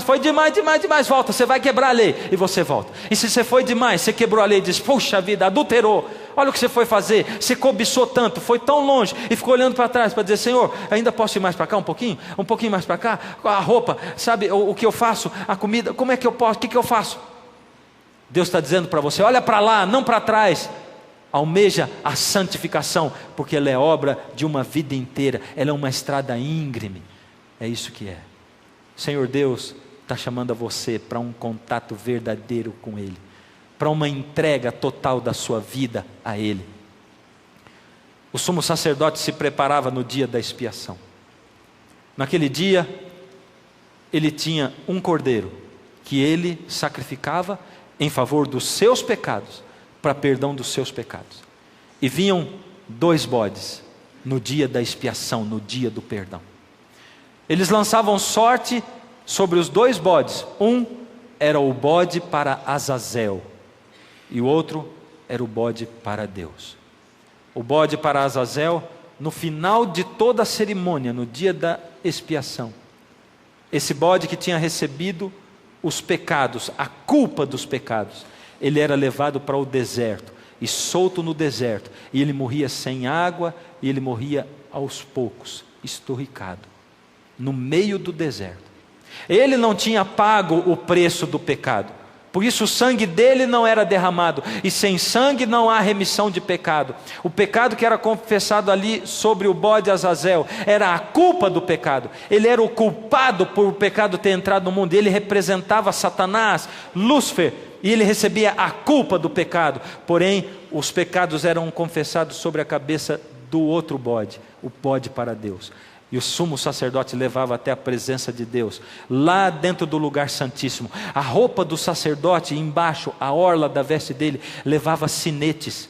foi demais, volta, você vai quebrar a lei. E você volta. E se você foi demais, você quebrou a lei, diz: puxa vida, adulterou, olha o que você foi fazer, você cobiçou tanto, foi tão longe, e ficou olhando para trás para dizer: Senhor, ainda posso ir mais para cá um pouquinho mais para cá, a roupa, sabe, o que eu faço, a comida, como é que eu posso, o que eu faço? Deus está dizendo para você: olha para lá, não para trás. Almeja a santificação, porque ela é obra de uma vida inteira, ela é uma estrada íngreme. É isso que é. Senhor Deus está chamando a você para um contato verdadeiro com Ele, para uma entrega total da sua vida a Ele. O sumo sacerdote se preparava no dia da expiação. Naquele dia, ele tinha um cordeiro que ele sacrificava em favor dos seus pecados, para perdão dos seus pecados. E vinham 2 bodes no dia da expiação, no dia do perdão. Eles lançavam sorte sobre os 2 bodes. Um era o bode para Azazel, e o outro era o bode para Deus. O bode para Azazel, no final de toda a cerimônia, no dia da expiação, esse bode que tinha recebido os pecados, a culpa dos pecados, ele era levado para o deserto e solto no deserto, e ele morria sem água, e ele morria aos poucos, esturricado, no meio do deserto. Ele não tinha pago o preço do pecado, por isso o sangue dele não era derramado, e sem sangue não há remissão de pecado. O pecado que era confessado ali sobre o bode Azazel era a culpa do pecado. Ele era o culpado por o pecado ter entrado no mundo. Ele representava Satanás, Lúcifer, e ele recebia a culpa do pecado. Porém, os pecados eram confessados sobre a cabeça do outro bode, o bode para Deus. E o sumo sacerdote levava até a presença de Deus, lá dentro do lugar santíssimo. A roupa do sacerdote embaixo, a orla da veste dele, levava sinetes.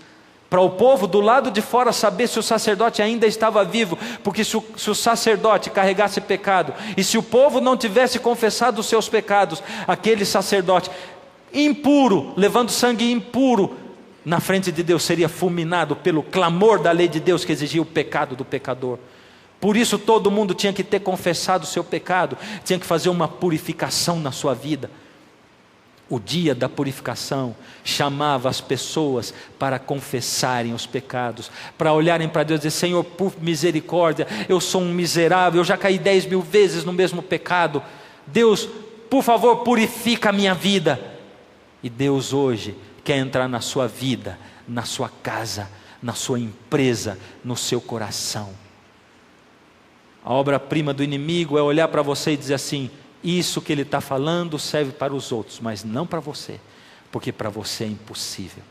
para o povo do lado de fora saber se o sacerdote ainda estava vivo, porque se o sacerdote carregasse pecado, e se o povo não tivesse confessado os seus pecados, aquele sacerdote impuro, levando sangue impuro, na frente de Deus seria fulminado pelo clamor da lei de Deus que exigia o pecado do pecador. Por isso todo mundo tinha que ter confessado o seu pecado, tinha que fazer uma purificação na sua vida. O dia da purificação chamava as pessoas para confessarem os pecados, para olharem para Deus e dizer: Senhor, por misericórdia, eu sou um miserável, eu já caí 10.000 vezes no mesmo pecado. Deus, por favor, purifica a minha vida. E Deus hoje quer entrar na sua vida, na sua casa, na sua empresa, no seu coração. A obra-prima do inimigo é olhar para você e dizer assim: isso que ele está falando serve para os outros, mas não para você, porque para você é impossível.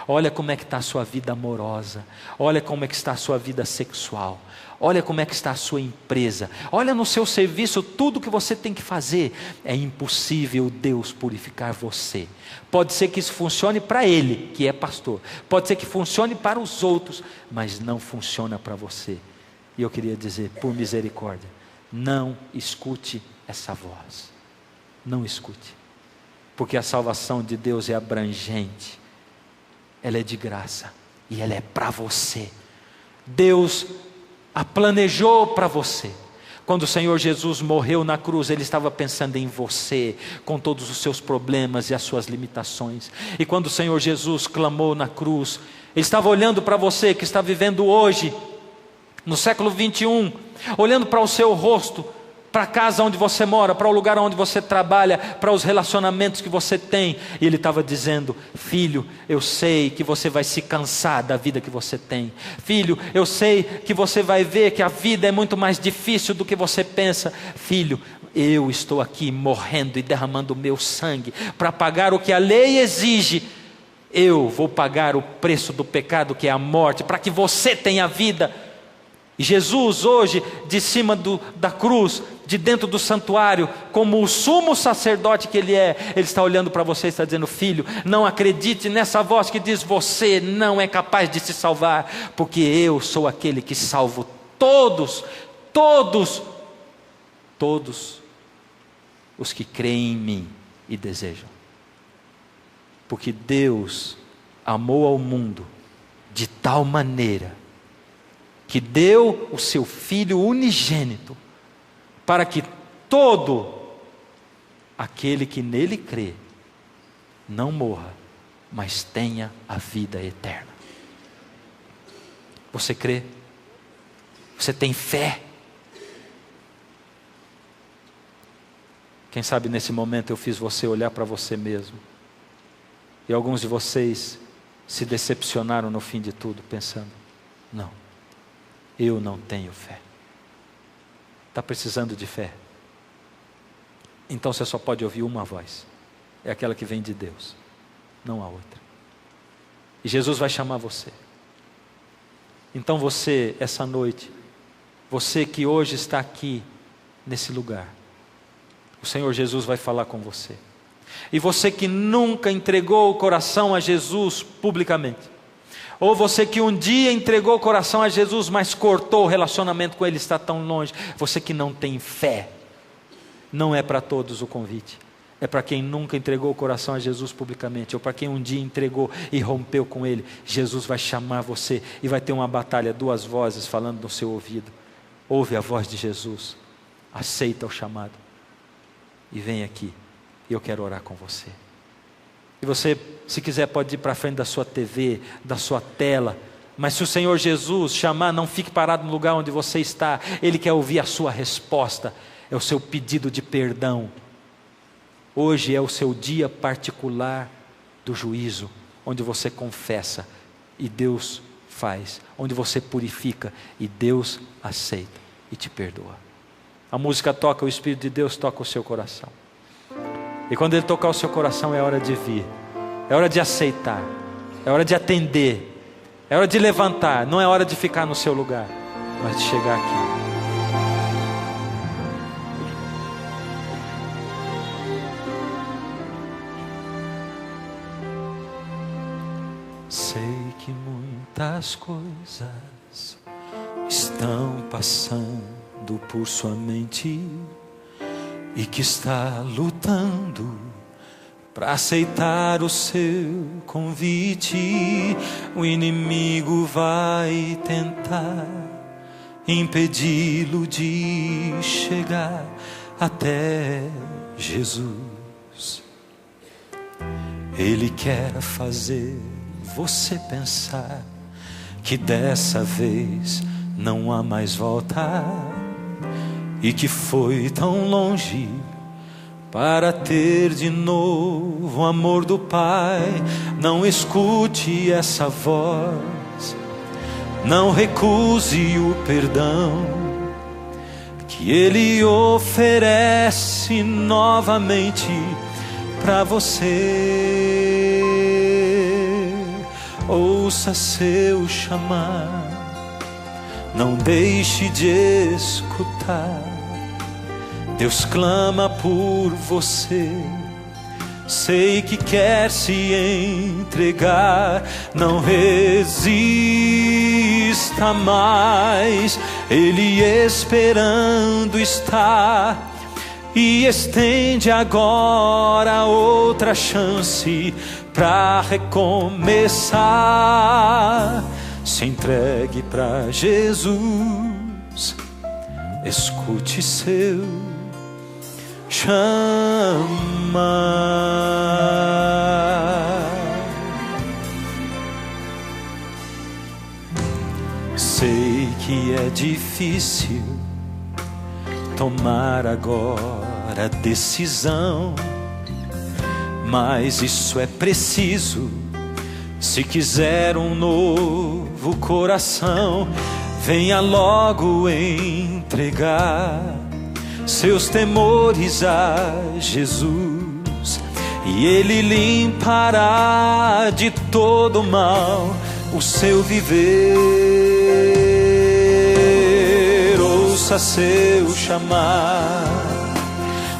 Olha como é que está a sua vida amorosa, olha como é que está a sua vida sexual, olha como é que está a sua empresa, olha no seu serviço tudo que você tem que fazer. É impossível Deus purificar você. Pode ser que isso funcione para ele, que é pastor, pode ser que funcione para os outros, mas não funciona para você. E eu queria dizer, por misericórdia, não escute essa voz, não escute, porque a salvação de Deus é abrangente, ela é de graça e ela é para você. Deus a planejou para você. Quando o Senhor Jesus morreu na cruz, Ele estava pensando em você, com todos os seus problemas e as suas limitações. E quando o Senhor Jesus clamou na cruz, Ele estava olhando para você que está vivendo hoje, no século 21, olhando para o seu rosto, para a casa onde você mora, para o lugar onde você trabalha, para os relacionamentos que você tem. E Ele estava dizendo: filho, eu sei que você vai se cansar da vida que você tem. Filho, eu sei que você vai ver que a vida é muito mais difícil do que você pensa. Filho, eu estou aqui morrendo e derramando o meu sangue para pagar o que a lei exige. Eu vou pagar o preço do pecado, que é a morte, para que você tenha vida. E Jesus hoje, de cima da cruz, de dentro do santuário, como o sumo sacerdote que Ele é, Ele está olhando para você e está dizendo: filho, não acredite nessa voz que diz: você não é capaz de se salvar, porque eu sou aquele que salvo todos os que creem em mim e desejam. Porque Deus amou ao mundo de tal maneira que deu o seu Filho unigênito, para que todo aquele que nele crê não morra, mas tenha a vida eterna. Você crê? Você tem fé? Quem sabe nesse momento eu fiz você olhar para você mesmo, e alguns de vocês se decepcionaram no fim de tudo, pensando: não, eu não tenho fé. Está precisando de fé? Então você só pode ouvir uma voz, é aquela que vem de Deus, não há outra. E Jesus vai chamar você. Então você, essa noite, você que hoje está aqui nesse lugar, o Senhor Jesus vai falar com você. E você que nunca entregou o coração a Jesus publicamente, ou você que um dia entregou o coração a Jesus, mas cortou o relacionamento com Ele, está tão longe. Você que não tem fé, não é para todos o convite. É para quem nunca entregou o coração a Jesus publicamente, ou para quem um dia entregou e rompeu com Ele. Jesus vai chamar você e vai ter uma batalha, duas vozes falando no seu ouvido. Ouve a voz de Jesus, aceita o chamado e vem aqui, e eu quero orar com você. E você, se quiser, pode ir para frente da sua TV, da sua tela. Mas se o Senhor Jesus chamar, não fique parado no lugar onde você está. Ele quer ouvir a sua resposta. É o seu pedido de perdão. Hoje é o seu dia particular do juízo, onde você confessa e Deus faz, onde você purifica e Deus aceita e te perdoa. A música toca, o Espírito de Deus toca o seu coração. E quando Ele tocar o seu coração, é hora de vir, é hora de aceitar, é hora de atender, é hora de levantar, não é hora de ficar no seu lugar, mas de chegar aqui. Sei que muitas coisas estão passando por sua mente e que está lutando para aceitar o seu convite. O inimigo vai tentar impedi-lo de chegar até Jesus. Ele quer fazer você pensar que dessa vez não há mais volta e que foi tão longe para ter de novo o amor do Pai. Não escute essa voz, não recuse o perdão que Ele oferece novamente para você. Ouça seu chamar, não deixe de escutar. Deus clama por você, sei que quer se entregar. Não resista mais, Ele esperando está. E estende agora outra chance para recomeçar. Se entregue para Jesus, escute seu chamar. Sei que é difícil tomar agora decisão, mas isso é preciso se quiser um novo coração. Venha logo entregar seus temores a Jesus e Ele limpará de todo mal o seu viver. Ouça seu chamar,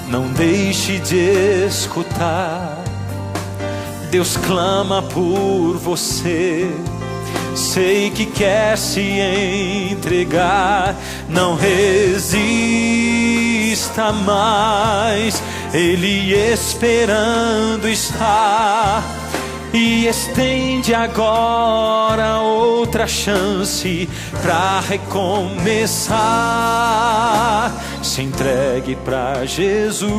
não deixe de escutar. Deus clama por você, sei que quer se entregar. Não resista mais, Ele esperando está. E estende agora outra chance para recomeçar. Se entregue para Jesus,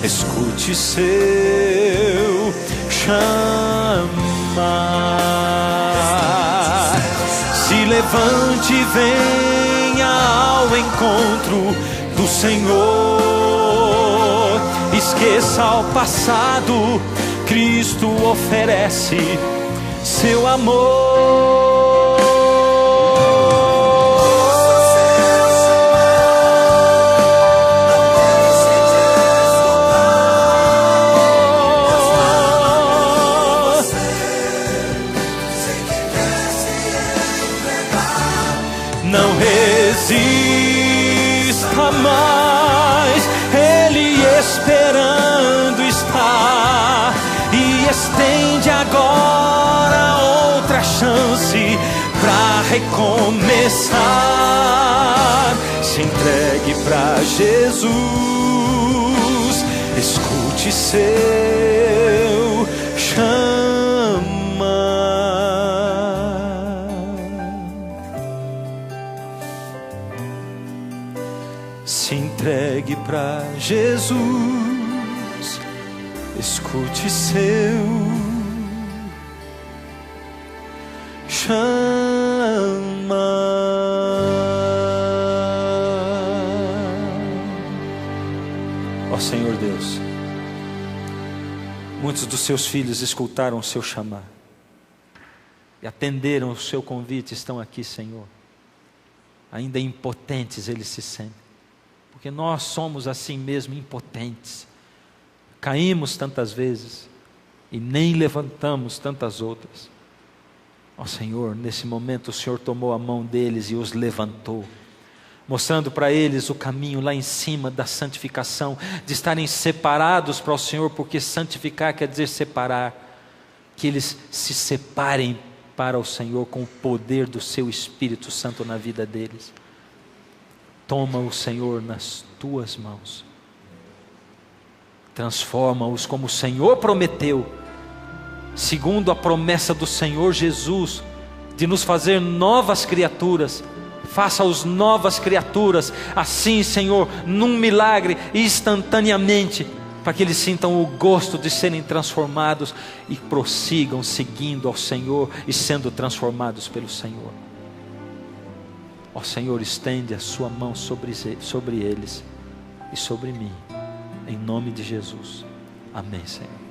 escute seu chamar. Se levante e venha ao encontro do Senhor. Esqueça o passado, Cristo oferece seu amor. Não resista mais, Ele esperando está. E estende agora outra chance para recomeçar. Se entregue para Jesus, escute seu chamar. Se entregue para Jesus, escute seu chamar. Ó Senhor Deus, muitos dos seus filhos escutaram o seu chamar e atenderam o seu convite, estão aqui, Senhor. Ainda impotentes eles se sentem, porque nós somos assim mesmo impotentes. Caímos tantas vezes e nem levantamos tantas outras. Ó Senhor, nesse momento o Senhor tomou a mão deles e os levantou, mostrando para eles o caminho lá em cima da santificação, de estarem separados para o Senhor, porque santificar quer dizer separar. que eles se separem para o Senhor com o poder do seu Espírito Santo na vida deles. Toma o Senhor nas tuas mãos, transforma-os como o Senhor prometeu, segundo a promessa do Senhor Jesus, de nos fazer novas criaturas. Faça-os novas criaturas, assim, Senhor, num milagre, instantaneamente, para que eles sintam o gosto de serem transformados e prossigam seguindo ao Senhor e sendo transformados pelo Senhor. Ó Senhor, estende a sua mão sobre eles e sobre mim, em nome de Jesus. Amém, Senhor.